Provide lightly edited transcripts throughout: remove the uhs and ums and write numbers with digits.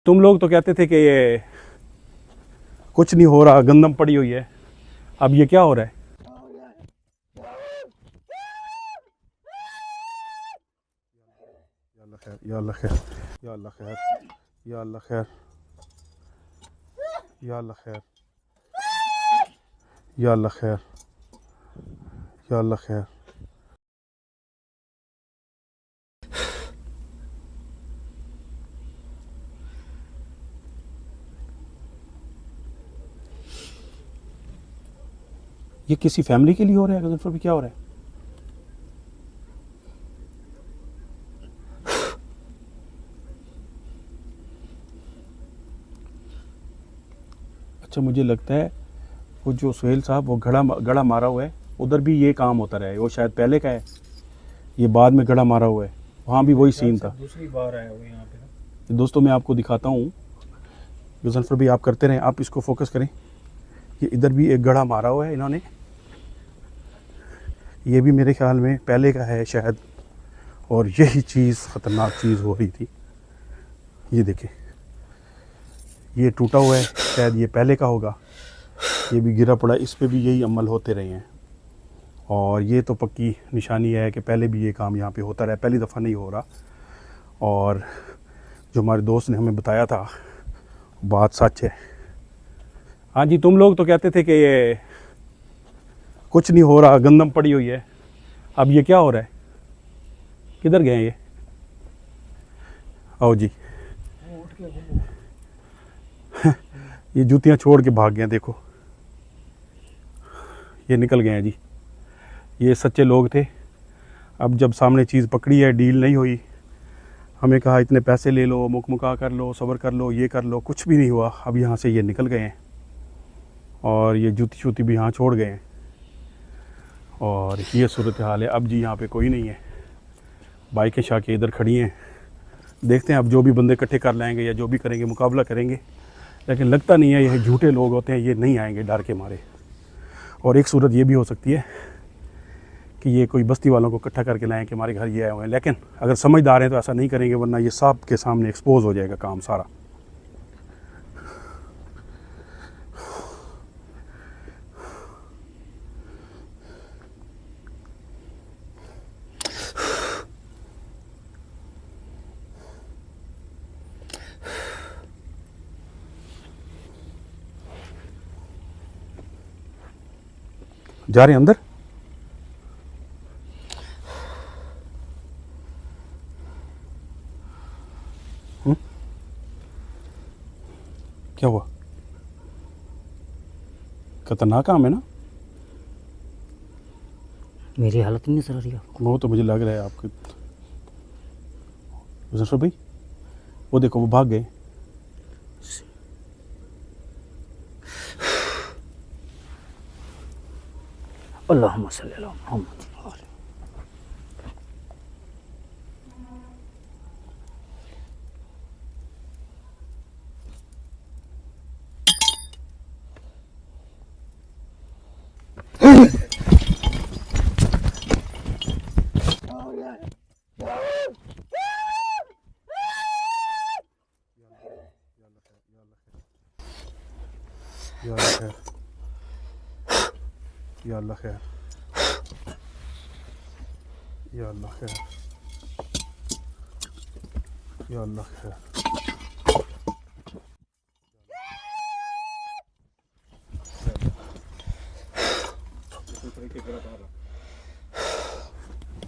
तुम लोग तो कहते थे कि ये कुछ नहीं हो रहा, गंदम पड़ी हुई है। अब ये क्या हो रहा है? या अल्लाह खैर, या अल्लाह खैर, या अल्लाह खैर, या अल्लाह खैर, या अल्लाह खैर, या अल्लाह खैर, या अल्लाह खैर। ये किसी फैमिली के लिए हो रहा है? गजनफर भी क्या हो रहा है? अच्छा, मुझे लगता है वो जो सुहेल साहब वो गड़ा मारा हुआ है, उधर भी ये काम होता रहा है। वो शायद पहले का है, ये बाद में गड़ा मारा हुआ है। वहाँ भी वही सीन था। दूसरी बार आया वो यहाँ पे ना। दोस्तों मैं आपको दिखाता हूँ, गजनफर भी आप करते रहें, आप इसको फोकस करें। ये इधर भी एक गड़ा मारा हुआ है इन्होंने, ये भी मेरे ख्याल में पहले का है शायद, और यही चीज़ ख़तरनाक चीज़ हो रही थी। ये देखें, ये टूटा हुआ है, शायद ये पहले का होगा। ये भी गिरा पड़ा, इस पे भी यही अमल होते रहे हैं। और ये तो पक्की निशानी है कि पहले भी ये काम यहाँ पे होता रहा, पहली दफ़ा नहीं हो रहा। और जो हमारे दोस्त ने हमें बताया था बात सच है। हाँ जी, तुम लोग तो कहते थे कि ये कुछ नहीं हो रहा, गंदम पड़ी हुई है। अब ये क्या हो रहा है? किधर गए ये? आओ जी। वो उठ के ये जूतियाँ छोड़ के भाग गए, देखो ये निकल गए हैं जी। ये सच्चे लोग थे। अब जब सामने चीज़ पकड़ी है, डील नहीं हुई, हमें कहा इतने पैसे ले लो, मुकमुका कर लो, सब्र कर लो, ये कर लो, कुछ भी नहीं हुआ। अब यहाँ से ये निकल गए हैं और ये जूती शूती भी यहाँ छोड़ गए हैं। और ये सूरत हाल है। अब जी यहाँ पे कोई नहीं है, बाइकें शाके इधर खड़ी हैं। देखते हैं अब जो भी बंदे इकट्ठे कर लाएंगे या जो भी करेंगे, मुकाबला करेंगे। लेकिन लगता नहीं है, ये झूठे लोग होते हैं, ये नहीं आएंगे डर के मारे। और एक सूरत ये भी हो सकती है कि ये कोई बस्ती वालों को इकट्ठा करके लाएं कि हमारे घर ये आए हुए हैं। लेकिन अगर समझदार हैं तो ऐसा नहीं करेंगे, वरना ये सब के सामने एक्सपोज हो जाएगा काम सारा। जा रहे हैं अंदर। क्या हुआ? खतरनाक काम है ना? मेरी हालत नहीं नजर आ रही आपको? वो तो मुझे लग रहा है आपके। जफर भाई वो देखो, वो भाग गए। अल्लाहुम्मा सल्ली अला मुहम्मद। या अल्लाह खैर, या अल्लाह खैर, या अल्लाह खैर,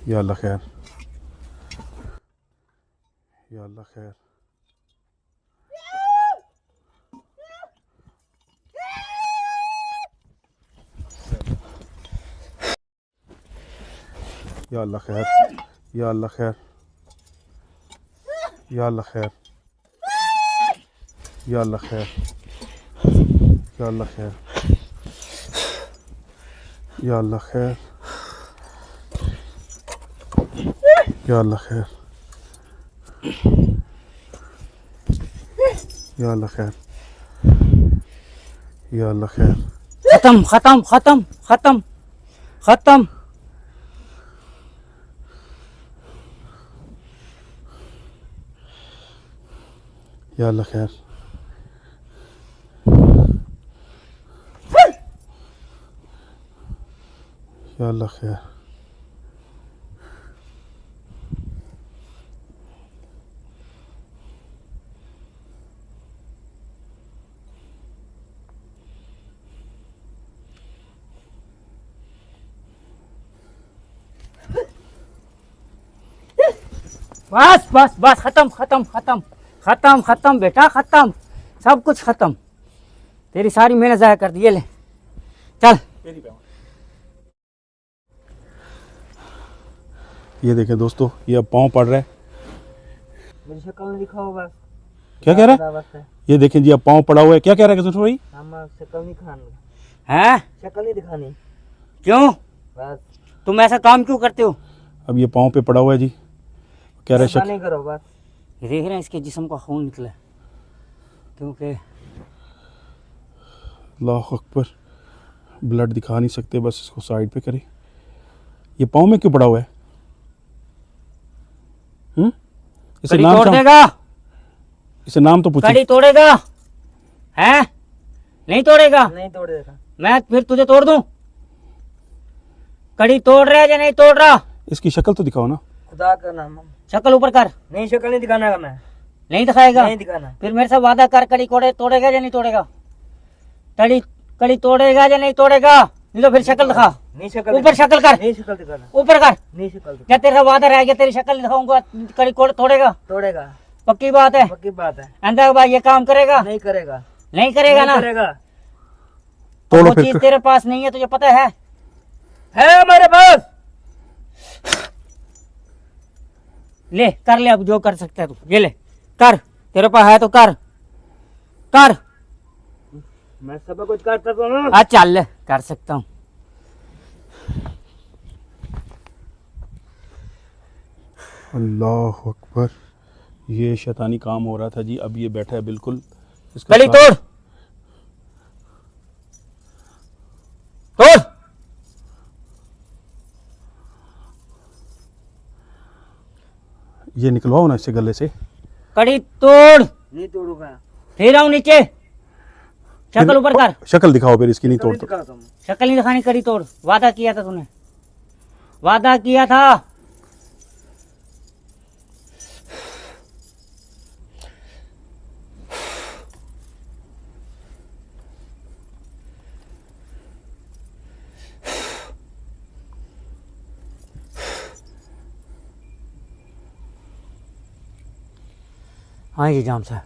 या अल्लाह खैर। या अल्लाह खैर, या अल्लाह खैर, या अल्लाह खैर, या अल्लाह खैर, या अल्लाह खैर, या अल्लाह खैर, या अल्लाह खैर, या अल्लाह खैर, या अल्लाह खैर, या अल्लाह खैर, या अल्लाह खैर। खत्म खत्म खत्म खत्म खत्म। या अल्लाह खैर। या अल्लाह खैर। बस बस बस, खत्म खत्म खत्म खत्म खत्म बेटा, खत्म, सब कुछ खत्म। तेरी सारी मेहनत जाया कर दी। ये ले, चल। ये देखें दोस्तों, ये अब पाँव पड़ रहा है। मेरी शक्ल नहीं दिखाओ बस। क्या कह रहा है? ये देखें जी, अब पाँव पड़ा हुआ है। क्या कह रहा है किशोर भाई? हम शक्ल नहीं दिखानी हैं? शक्ल नहीं दिखानी क्यों? बस। तुम ऐसा काम क्यों करते हो? अब ये पाँव पे पड़ा हुआ है जी, कह रहा है शक्ल नहीं करो बस। ये देख रहे हैं इसके जिस्म का खून निकला है, क्योंकि अल्लाह अकबर, ब्लड दिखा नहीं सकते, बस इसको साइड पे करें। ये पाँव में क्यों पड़ा हुआ है? इसे कड़ी नाम तोड़ क्या? देगा, इसे नाम तो पूछे। कड़ी तोड़ेगा? हैं? नहीं तोड़ेगा? नहीं तोड़ेगा। मैं फिर तुझे तोड़ दूं? कड़ी तोड़ रहा है या नहीं तोड़ रहा? इसकी शक्ल तो दिखाओ ना। खुदा का नाम। शक्ल ऊपर कर। नहीं शक्ल नहीं दिखाना है मैं। नहीं दिखाएगा? नहीं दिखाना। फिर मेरे से वादा कर, कड़ी तोड़ेगा या नहीं तोड़ेगा? कड़ी तोड़ेगा या नहीं तोड़ेगा? नहीं तो फिर शक्ल दिखा। नहीं शक्ल ऊपर शक्ल कर, नहीं शक्ल दिखाना। ऊपर कर। नहीं शक्ल दिखाना। क्या तेरा वादा रह गया? तेरी शक्ल नहीं दिखाऊंगा, कड़ी तोड़ेगा? तोड़ेगा। पक्की बात है? पक्की बात है। अंदर भाई ये काम करेगा? नहीं करेगा। नहीं करेगा ना? नहीं करेगा। तोड़ो वो फिर। चीज तेरे पास नहीं है, तुझे पता है हमारे पास। ले कर ले, अब जो कर सकता है तू ये ले कर, तेरे पास है तो कर कर। मैं सब कुछ करता हूँ। आज चल ले, कर सकता हूँ। अल्लाह अकबर, ये शैतानी काम हो रहा था जी। अब ये बैठा है बिल्कुल कड़ी तोड़ तोड़। ये निकलवाओ ना इससे गले से। कड़ी तोड़। नहीं तोड़ूंगा। फिर आओ नीचे, शक्ल ऊपर कर। शक्ल दिखाओ फिर इसकी। नहीं तोड़ तो दिखाता हूँ। शक्ल नहीं दिखानी, कड़ी तोड़। वादा किया था तूने, वादा किया था। हाँ ये जाम साहब,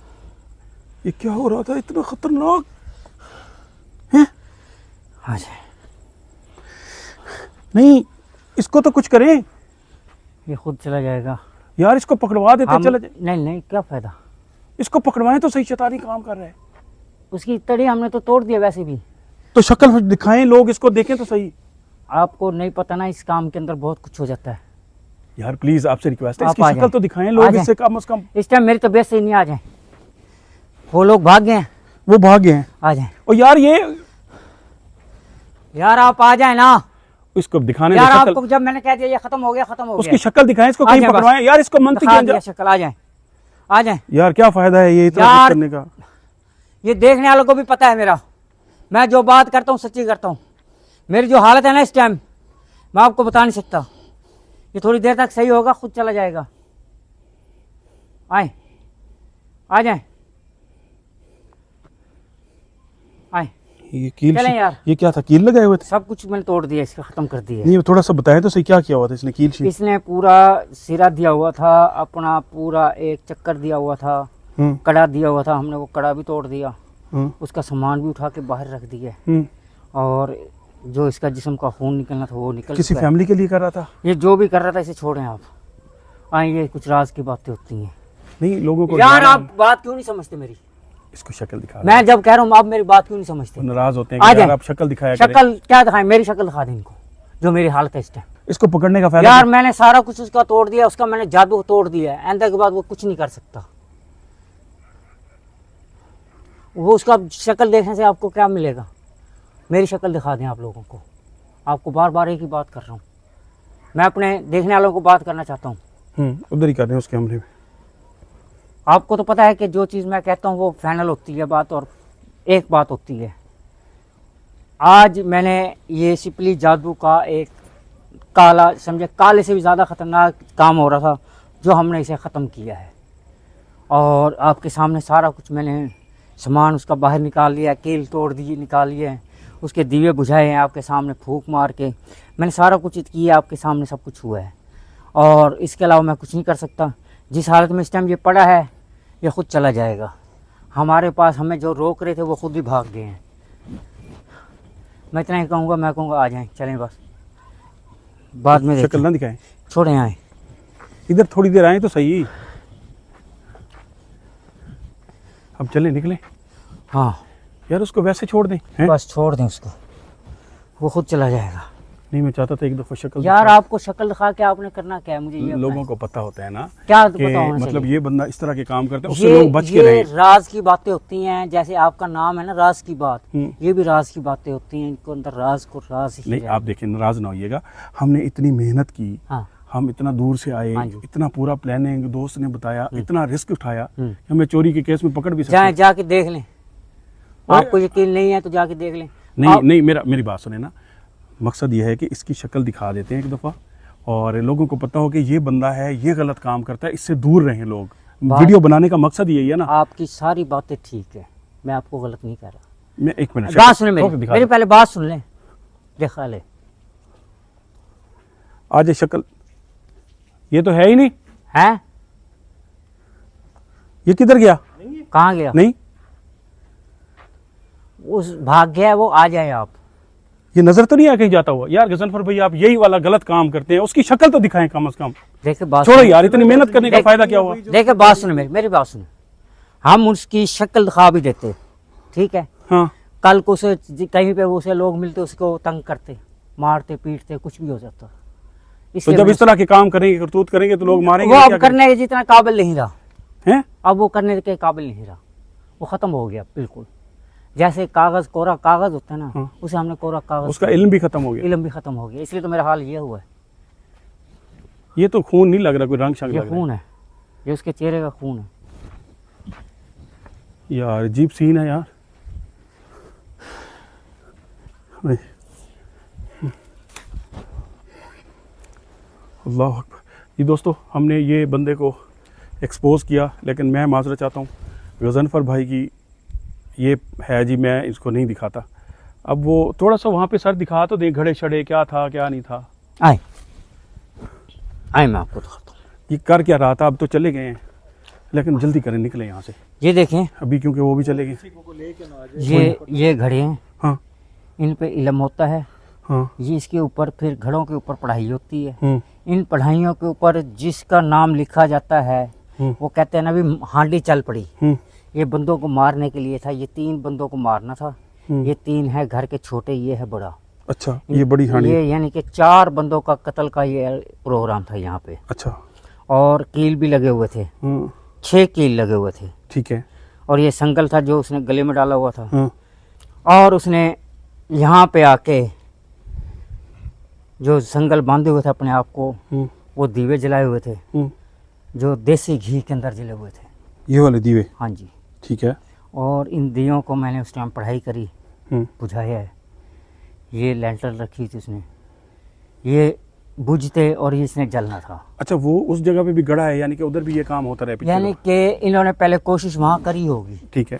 ये क्या हो रहा था इतना खतरनाक? हाँ जी। नहीं, इसको तो कुछ करें ये खुद चला जाएगा यार। इसको पकड़वा देते, हम। चला जाए। नहीं नहीं, क्या फायदा? इसको पकड़वाएं तो सही, शैतानी काम कर रहा है। उसकी तड़ी हमने तो तोड़ दिया वैसे भी। तो शक्ल दिखाएं, लोग इसको देखें तो सही। आपको नहीं पता ना, इस काम के अंदर बहुत कुछ हो जाता है। यार प्लीज आपसे रिक्वेस्ट है, आप इसकी आ शक्ल जाएं। तो दिखाएं, आ लोग जाएं। इससे कम से कम। इस टाइम मेरी तबीयत से नहीं आ जाए, वो लोग भाग गए हैं। वो भाग गए हैं। आ जाए और यार ये यार, आप आ जाए ना इसको दिखाने यार। दे शक्ल। आपको जब मैंने कह दिया ये खत्म हो गया, खत्म हो गया। उसकी शक्ल दिखाएं, इसको आ कहीं जाए बस। पकड़वाएं यार। इसको मंत्री दिखा के दिया अंदर। शक्ल, आ जाए आ जाए। यार क्या फायदा है ये इतना कुछ यार, करने का? ये देखने वालों को भी पता है मेरा, मैं जो बात करता हूँ सच्ची करता हूँ। मेरी जो हालत है ना इस टाइम, मैं आपको बता नहीं सकता। ये थोड़ी देर तक सही होगा, खुद चला जाएगा। आए, आ जाए, आए। ये कील चलें यार। ये क्या था? कील लगाए हुए थे? सब कुछ मैंने तोड़ दिया, इसका खत्म कर दिया। नहीं, थोड़ा सा बताएं तो सही, क्या किया हुआ था इसने? कील शील। इसने पूरा सिरा दिया हुआ था अपना, पूरा एक चक्कर दिया हुआ था, हम्म, कड़ा दिया हुआ था। हमने वो कड़ा भी तोड़ दिया, हम्म, उसका सामान भी उठा के बाहर रख दिया। हम्म। और जो इसका जिस्म का खून निकलना था वो निकल किसी चुका है। फैमिली के लिए कर रहा था? ये जो भी कर रहा था इसे छोड़ें आप। आए, ये कुछ राज की बातें होती हैं नहीं, लोगों को यार। डराना- आप बात क्यों नहीं समझते मेरी? इसको शक्ल दिखा। मैं जब कह रहा हूँ आप मेरी बात क्यों नहीं समझते? वो नाराज होते हैं आ कि यार जाए। आप शक्ल दिखाया करें। शक्ल क्या दिखाएं? मेरी शक्ल दिखा दें इनको, जो मेरी हालत है इस टाइम। इसको पकड़ने का फायदा यार क्या? मैंने सारा कुछ उसका तोड़ दिया, उसका मैंने जादू तोड़ दिया है। आइंदा के बाद वो कुछ नहीं कर सकता। वो उसका शक्ल देखने से आपको क्या मिलेगा? मेरी शक्ल दिखा दें आप लोगों को। आपको बार बार एक ही बात कर रहा हूँ, मैं अपने देखने वालों को बात करना चाहता हूँ। उधर ही कर रहे हैं उसके कमरे में। आपको तो पता है कि जो चीज़ मैं कहता हूँ वो फाइनल होती है बात, और एक बात होती है। आज मैंने ये सिपली जादू का एक काला, समझे काले से भी ज़्यादा ख़तरनाक काम हो रहा था, जो हमने इसे ख़त्म किया है। और आपके सामने सारा कुछ मैंने सामान उसका बाहर निकाल लिया, कील तोड़ दिए, निकाल लिए हैं, उसके दीवे बुझाए हैं आपके सामने फूंक मार के। मैंने सारा कुछ किया, आपके सामने सब कुछ हुआ है, और इसके अलावा मैं कुछ नहीं कर सकता। जिस हालत में इस टाइम ये पड़ा है, ये खुद चला जाएगा। हमारे पास हमें जो रोक रहे थे वो खुद ही भाग गए हैं। मैं इतना ही कहूँगा, मैं कहूँगा आ जाएं, चलें बस, बाद में शक्ल ना देखें, दिखाएं, छोड़ें आए। इधर थोड़ी देर आए तो सही। अब चले निकले हाँ यार, उसको वैसे छोड़ दें हैं? बस छोड़ दें उसको, वो खुद चला जाएगा। नहीं, मैं चाहता था एक दफ़ा शक्ल यार दिखाएं। आपको शक्ल दिखा के आपने करना क्या है, मुझे ये लोगों को पता होता है ना क्या कि पता होना मतलब चाहिए। ये बंदा इस तरह के काम करता है, उससे लोग बच के ये रहें। राज की बातें होती हैं, जैसे आपका नाम है ना राज की बात, हम्म। ये भी राज की बातें होती हैं। इनको अंदर राज को राज ही नहीं, रहना। आप देखिए, नाराज ना होइएगा, हमने इतनी मेहनत की, हाँ हम इतना दूर से आए, हाँ जी। इतना पूरा प्लानिंग दोस्त ने बताया, इतना रिस्क उठाया हम्म। कि हमें चोरी के केस में पकड़ भी सकते जाए हैं। जाके देख लें, आपको यकीन नहीं है तो जाके देख लें। नहीं नहीं, मेरी बात सुने ना, मकसद ये है कि इसकी शक्ल दिखा देते हैं एक दफ़ा, और लोगों को पता हो कि ये बंदा है, ये गलत काम करता है, इससे दूर रहें लोग। वीडियो बनाने का मकसद यही है ना। आपकी सारी बातें ठीक है, मैं आपको गलत नहीं कह रहा। मैं एक मिनट बात सुने तो मेरी, दिखा मेरी दो। पहले बात सुन लें, देखा ले। आज ये शक्ल, ये तो है ही नहीं, है ये किधर गया? कहाँ गया? नहीं, उस भाग गया है वो, आ जाए आप। ये नजर तो नहीं आ कहीं जाता हुआ। यार गजनफर भाई, आप यही वाला गलत काम करते हैं, उसकी शक्ल तो दिखाएं कम से कम। देखे बात छोड़ो सुनो। यार, इतनी मेहनत करने का फायदा क्या हुआ? देखे बात सुने मेरी बात सुने, हम उसकी शक्ल दिखा भी देते, ठीक है। हाँ, कल को उसे कहीं पे उसे लोग मिलते, उसको तंग करते, मारते पीटते, कुछ भी हो जाता। तो इसलिए जब इस तरह के काम करेंगे, करतूत करेंगे, तो लोग मारेंगे वो क्या अब करने के जितना काबिल नहीं रहा, हैं? अब वो करने के काबिल नहीं रहा, वो ख़त्म हो गया बिल्कुल। जैसे कागज़, कोरा कागज़ होता है ना, हाँ। उसे हमने कोरा कागज़, उसका इल्म भी खत्म हो गया। इल्म भी ख़त्म हो गया। इसलिए तो मेरा हाल ये हुआ है। ये तो खून नहीं लग रहा, कोई रंग शंग ये लग रहा खून है, ये उसके चेहरे का खून है। है। यार अजीब सीन है यार। अरे, अल्लाह अकबर। ये दोस्तों, हमने ये बंदे को एक्सपोज किया, लेकिन मैं माजरत चाहता हूँ, गजनफर भाई की ये है जी, मैं इसको नहीं दिखाता। अब वो थोड़ा सा वहाँ पे सर दिखा तो दें, घड़े शड़े क्या था क्या नहीं था। आए आए, मैं आपको दिखाता हूँ। ये कर क्या रहा था? अब तो चले गए हैं, लेकिन जल्दी करें, निकले यहाँ से ये देखें, अभी, क्योंकि वो भी चले गए। ये घड़े हैं, हाँ इन पे इल्म होता है। हाँ। ये इसके ऊपर फिर घड़ों के ऊपर पढ़ाई होती है। हम्म, इन पढ़ाइयों के ऊपर जिसका नाम लिखा जाता है, वो कहते हैं ना भी हांडी चल पड़ी। ये बंदों को मारने के लिए था, ये 3 बंदों को मारना था। ये 3 है घर के छोटे, ये है बड़ा। अच्छा, ये बड़ी हांडी। ये यानी कि 4 बंदों का कत्ल का ये प्रोग्राम था यहाँ पे। अच्छा। और कील भी लगे हुए थे, 6 कील लगे हुए थे। ठीक है। और ये संगल था जो उसने गले में डाला हुआ था। हाँ। और उसने यहाँ पे आके जो संगल बांधे हुए थे अपने आप को, वो दीवे जलाए हुए थे, जो देसी घी के अंदर जले हुए थे। ये वाले दीवे? हाँ जी। ठीक है। और इन दियों को मैंने उस टाइम पढ़ाई करी, बुझाया है। ये लेंटर रखी थी उसने, ये बुझते और ये इसने जलना था। अच्छा, वो उस जगह पे भी गड़ा है, यानी कि उधर भी ये काम होता रहे पीछे? यानी कि इन्होंने पहले कोशिश वहाँ करी होगी, ठीक है।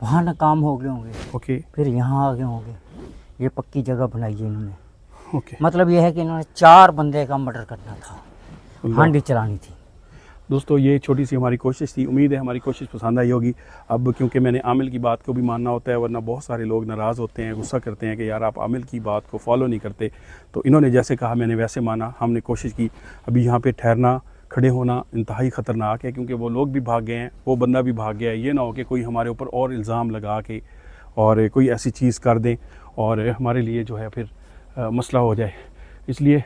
वहाँ नाकाम हो गए होंगे, ओके फिर यहाँ आ गए होंगे। ये पक्की जगह बनाई है इन्होंने। ओके। मतलब ये है कि इन्होंने 4 बंदे का मर्डर करना था, हांडी चलानी थी। दोस्तों, ये छोटी सी हमारी कोशिश थी, उम्मीद है हमारी कोशिश पसंद आई होगी। अब क्योंकि मैंने आमिल की बात को भी मानना होता है, वरना बहुत सारे लोग नाराज़ होते हैं, गुस्सा करते हैं कि यार आप आमिल की बात को फॉलो नहीं करते। तो इन्होंने जैसे कहा मैंने वैसे माना, हमने कोशिश की। अभी यहाँ पे ठहरना, खड़े होना इंतहाई ख़तरनाक है, क्योंकि वो लोग भी भाग गए हैं, वो बंदा भी भाग गया है। ये ना हो कि कोई हमारे ऊपर और इल्ज़ाम लगा के और कोई ऐसी चीज़ कर दें और हमारे लिए जो है फिर मसला हो जाए। इसलिए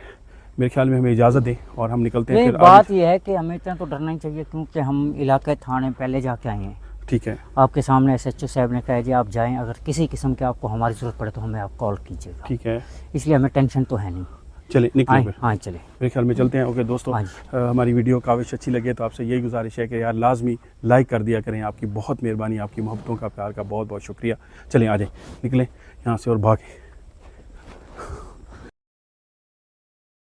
मेरे ख्याल में हमें इजाज़त दें और हम निकलते हैं। नहीं, फिर बात यह है कि हमें इतना तो डरना ही चाहिए, क्योंकि हम इलाके थाने पहले जाके आए हैं। ठीक है। आपके सामने SHO साहब ने कहा जी आप जाएं, अगर किसी किस्म के आपको हमारी ज़रूरत पड़े तो हमें आप कॉल कीजिएगा। ठीक है। इसलिए हमें टेंशन तो है नहीं। चले निकले हाँ फिर हाँ चले। मेरे ख्याल में चलते हैं। ओके दोस्तों, हाँ हमारी वीडियो काफ़ी अच्छी लगे तो आपसे यही गुजारिश है कि यार लाजमी लाइक कर दिया करें। आपकी बहुत मेहरबानी, आपकी मोहब्बतों का, प्यार का बहुत बहुत शुक्रिया। चलें आ जाए, निकलें यहाँ से और भागें।